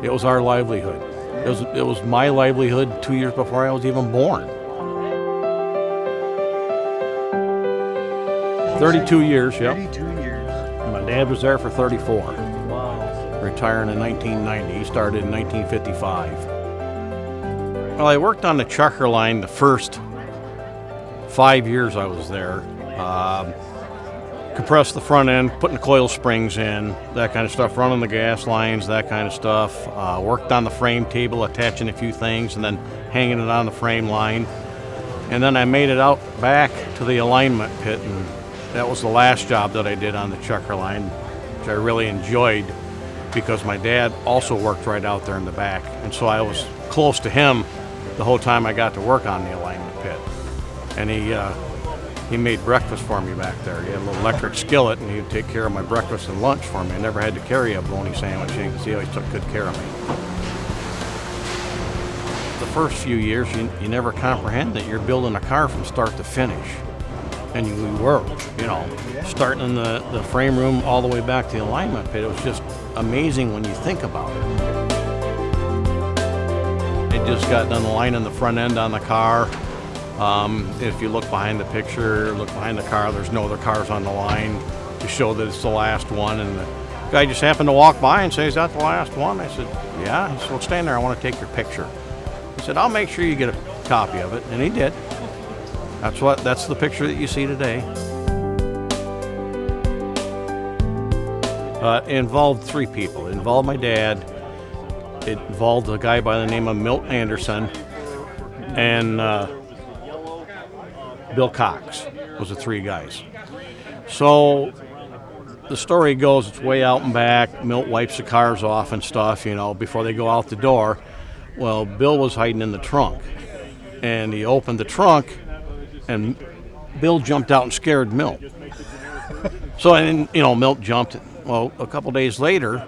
It was our livelihood. It was my livelihood 2 years before I was even born. 32 years, yep. 32 years. My dad was there for 34. Wow. Retiring in 1990. He started in 1955. Well, I worked on the Checker line the first 5 years I was there. Compressed the front end, putting the coil springs in, that kind of stuff, running the gas lines, that kind of stuff. Worked on the frame table, attaching a few things, and then hanging it on the frame line. And then I made it out back to the alignment pit, and that was the last job that I did on the Checker line, which I really enjoyed because my dad also worked right out there in the back. And so I was close to him the whole time I got to work on the alignment pit. And he made breakfast for me back there. He had a little electric skillet, and he'd take care of my breakfast and lunch for me. I never had to carry a bologna sandwich in because he always took good care of me. The first few years, you never comprehend that you're building a car from start to finish. And we were, starting in the frame room all the way back to the alignment pit. It was just amazing when you think about it. I just got done lining the front end on the car. If you look behind the picture, look behind the car, there's no other cars on the line to show that it's the last one. And the guy just happened to walk by and say, "Is that the last one?" I said, "Yeah." He said, "Well, stand there, I want to take your picture." He said, "I'll make sure you get a copy of it." And he did. That's the picture that you see today. It involved three people. It involved my dad. It involved a guy by the name of Milt Anderson, and Bill Cox was the three guys. So the story goes, it's way out and back. Milt wipes the cars off and stuff, before they go out the door. Well, Bill was hiding in the trunk, and he opened the trunk, and Bill jumped out and scared Milt. So, Milt jumped. Well, a couple days later,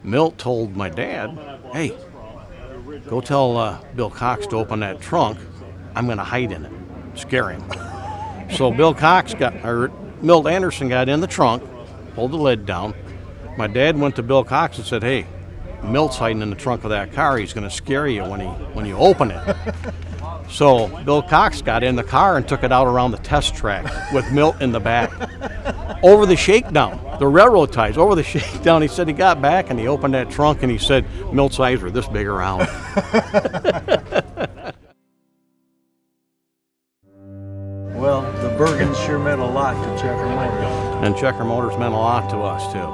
Milt told my dad, "Hey, go tell Bill Cox to open that trunk. I'm going to hide in it. Scare him." So Milt Anderson got in the trunk, pulled the lid down. My dad went to Bill Cox and said, "Hey, Milt's hiding in the trunk of that car. He's going to scare you when you open it." So Bill Cox got in the car and took it out around the test track with Milt in the back. Over the shakedown, the railroad ties, over the shakedown. He said he got back and he opened that trunk and he said Milt's eyes were this big around. Well, the Burgens sure meant a lot to Checker Motors. And Checker Motors meant a lot to us, too.